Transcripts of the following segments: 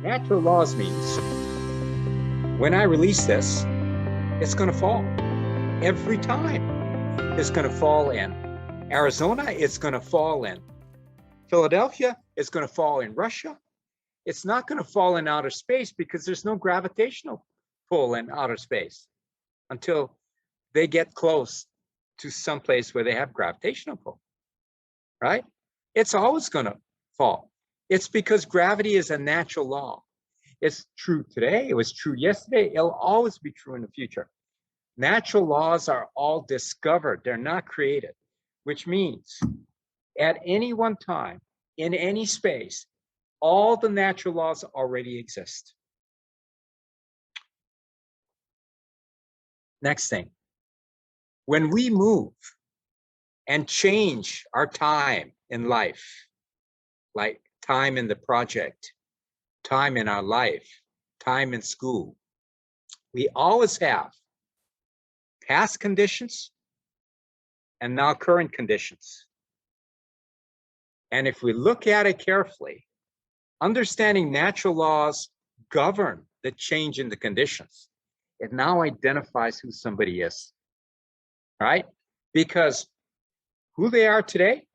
Natural laws means when I release this, it's going to fall. Every time it's going to fall in Arizona, it's going to fall in Philadelphia, it's going to fall in Russia. It's not going to fall in outer space because there's no gravitational pull in outer space until they get close to some place where they have gravitational pull, right? It's always going to fall. It's because gravity is a natural law. It's true today, it was true yesterday, it'll always be true in the future. Natural laws are all discovered, they're not created, which means at any one time, in any space, all the natural laws already exist. Next thing, when we move and change our time in life, like time in the project, time in our life, time in school, we always have past conditions and now current conditions. And if we look at it carefully, understanding natural laws govern the change in the conditions. It now identifies who somebody is, right? Because who they are today,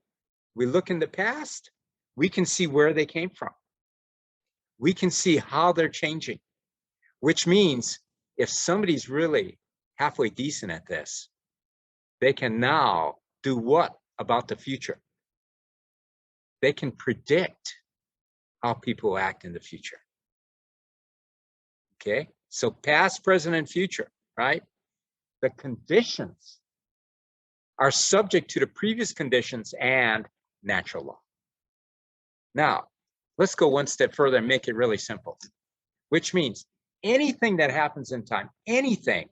we look in the past, we can see where they came from. We can see how they're changing, which means if somebody's really halfway decent at this, they can now do what about the future? They can predict how people act in the future. Okay, so past, present, and future, right? The conditions are subject to the previous conditions and natural law. Now, let's go one step further and make it really simple, which means anything that happens in time, anything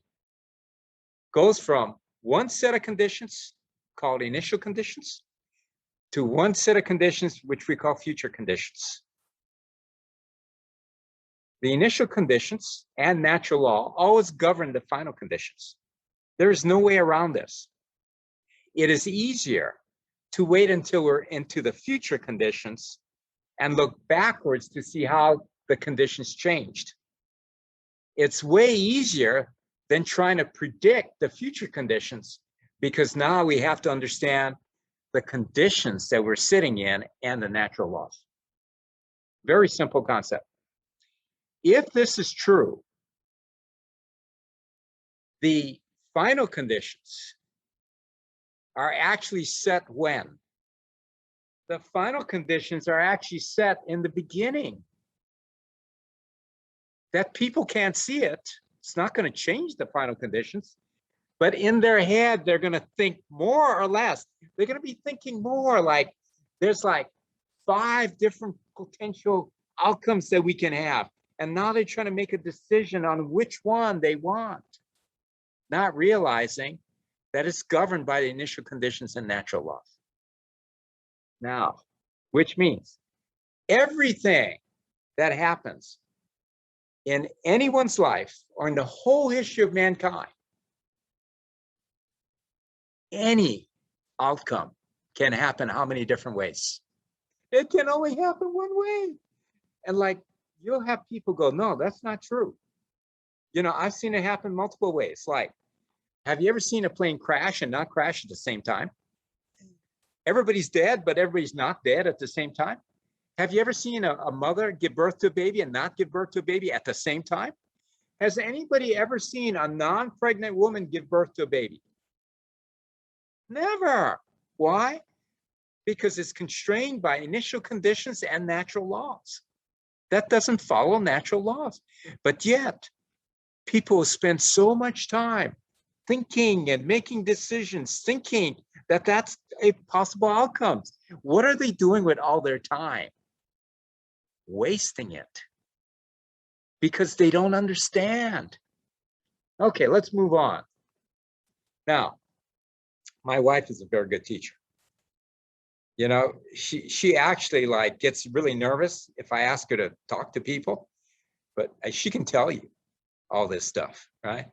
goes from one set of conditions called initial conditions to one set of conditions which we call future conditions. The initial conditions and natural law always govern the final conditions. There is no way around this. It is easier to wait until we're into the future conditions and look backwards to see how the conditions changed. It's way easier than trying to predict the future conditions because now we have to understand the conditions that we're sitting in and the natural laws. Very simple concept. If this is true, the final conditions are actually set when? The final conditions are actually set in the beginning. That people can't see it. It's not going to change the final conditions. But in their head, they're going to think more or less. They're going to be thinking more like there's like 5 different potential outcomes that we can have. And now they're trying to make a decision on which one they want, not realizing that it's governed by the initial conditions and natural laws. Now, which means everything that happens in anyone's life or in the whole history of mankind, any outcome can happen how many different ways? It can only happen one way. And like, you'll have people go, no, that's not true. You know, I've seen it happen multiple ways. Like, have you ever seen a plane crash and not crash at the same time? Everybody's dead, but everybody's not dead at the same time. Have you ever seen a mother give birth to a baby and not give birth to a baby at the same time? Has anybody ever seen a non-pregnant woman give birth to a baby? Never. Why? Because it's constrained by initial conditions and natural laws. That doesn't follow natural laws. But yet, people spend so much time thinking and making decisions, thinking that that's a possible outcome. What are they doing with all their time? Wasting it. Because they don't understand. Okay, let's move on. Now, my wife is a very good teacher. You know, she actually like gets really nervous if I ask her to talk to people, but she can tell you all this stuff, right?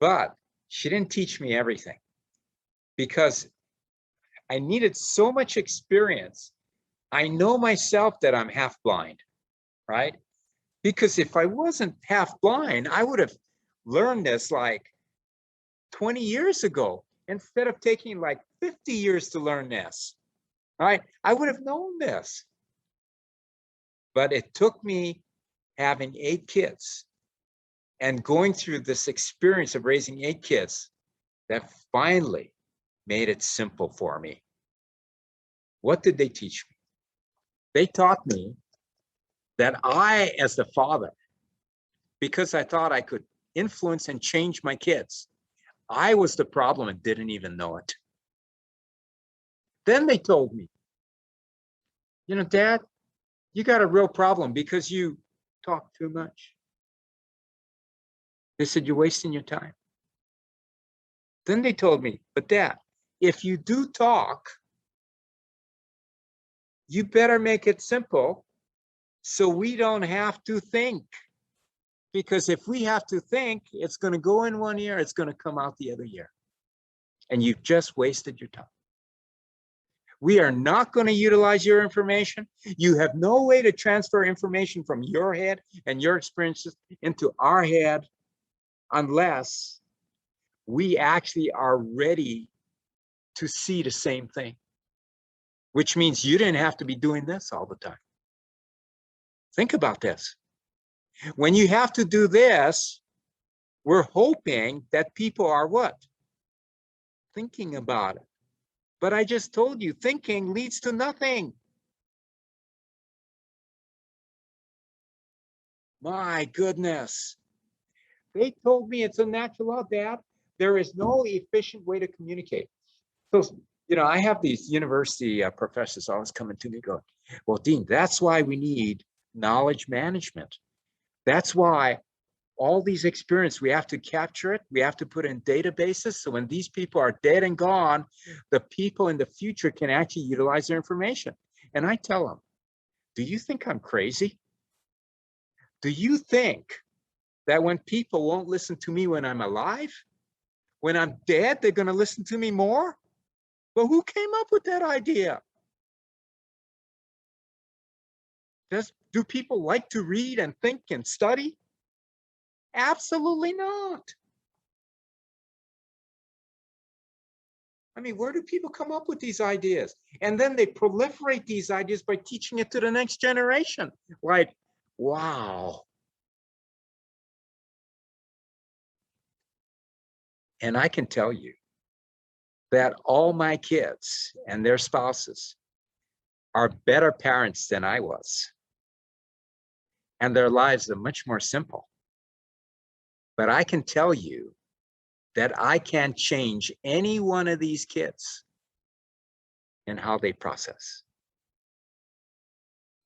But she didn't teach me everything because I needed so much experience. I know myself that I'm half blind. right? Because if I wasn't half blind, I would have learned this like 20 years ago instead of taking like 50 years to learn this, right? I would have known this. But it took me having 8 kids and going through this experience of raising 8 kids that finally made it simple for me. What did they teach me? They taught me that I, as the father, because I thought I could influence and change my kids, I was the problem and didn't even know it. Then they told me, you know, Dad, you got a real problem because you talk too much. They said, you're wasting your time. Then they told me, but Dad, if you do talk, you better make it simple so we don't have to think. Because if we have to think, it's going to go in one ear, it's going to come out the other ear. And you've just wasted your time. We are not going to utilize your information. You have no way to transfer information from your head and your experiences into our head unless we actually are ready to see the same thing, which means you didn't have to be doing this all the time. Think about this. When you have to do this, we're hoping that people are what? Thinking about it. But I just told you, thinking leads to nothing. My goodness. They told me it's a natural law, Dad. There is no efficient way to communicate. So, you know, I have these university professors always coming to me going, well, Dean, that's why we need knowledge management. That's why all these experience, we have to capture it. We have to put in databases. So when these people are dead and gone, the people in the future can actually utilize their information. And I tell them, do you think I'm crazy? Do you think that when people won't listen to me when I'm alive, when I'm dead, they're going to listen to me more? Well, who came up with that idea? Do people like to read and think and study? Absolutely not. I mean, where do people come up with these ideas? And then they proliferate these ideas by teaching it to the next generation. Like, wow. And I can tell you that all my kids and their spouses are better parents than I was. And their lives are much more simple. But I can tell you that I can change any one of these kids and how they process.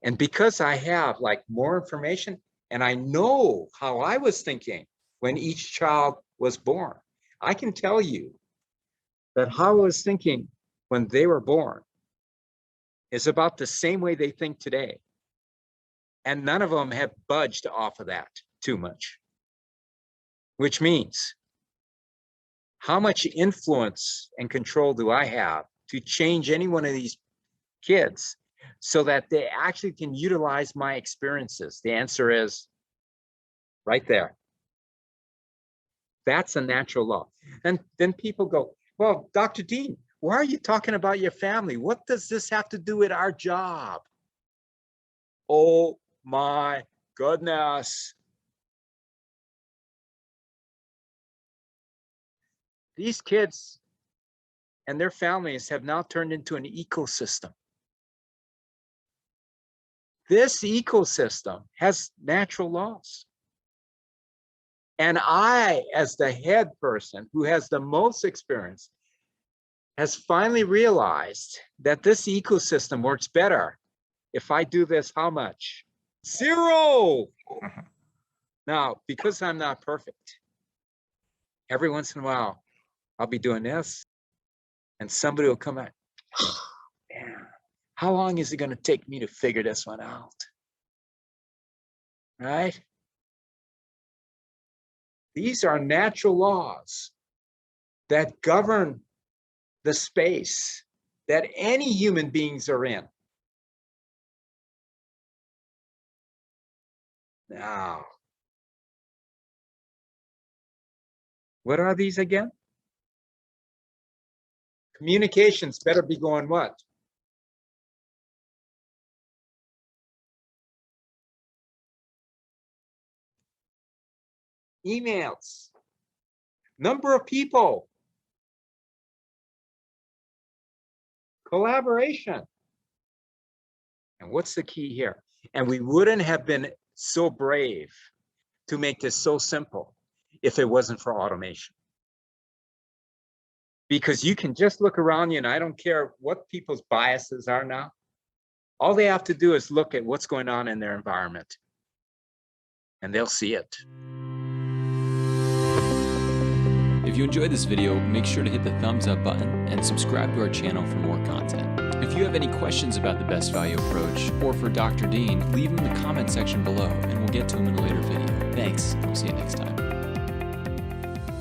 And because I have like more information and I know how I was thinking when each child was born, I can tell you that how I was thinking when they were born is about the same way they think today. And none of them have budged off of that too much, which means how much influence and control do I have to change any one of these kids so that they actually can utilize my experiences? The answer is right there. That's a natural law. And then people go, well, Dr. Dean, why are you talking about your family? What does this have to do with our job? Oh my goodness. These kids and their families have now turned into an ecosystem. This ecosystem has natural laws. And I, as the head person who has the most experience, has finally realized that this ecosystem works better if I do this. How much? 0. Now, because I'm not perfect, every once in a while, I'll be doing this and somebody will come out, oh, man, how long is it going to take me to figure this one out? Right? These are natural laws that govern the space that any human beings are in. Now, what are these again? Communications better be going what? Emails. Number of people. Collaboration. And what's the key here? And we wouldn't have been so brave to make this so simple if it wasn't for automation. Because you can just look around you, and I don't care what people's biases are now. All they have to do is look at what's going on in their environment, and they'll see it. If you enjoyed this video, make sure to hit the thumbs up button and subscribe to our channel for more content. If you have any questions about the best value approach or for Dr. Dean, leave them in the comment section below and we'll get to them in a later video. Thanks, we'll see you next time.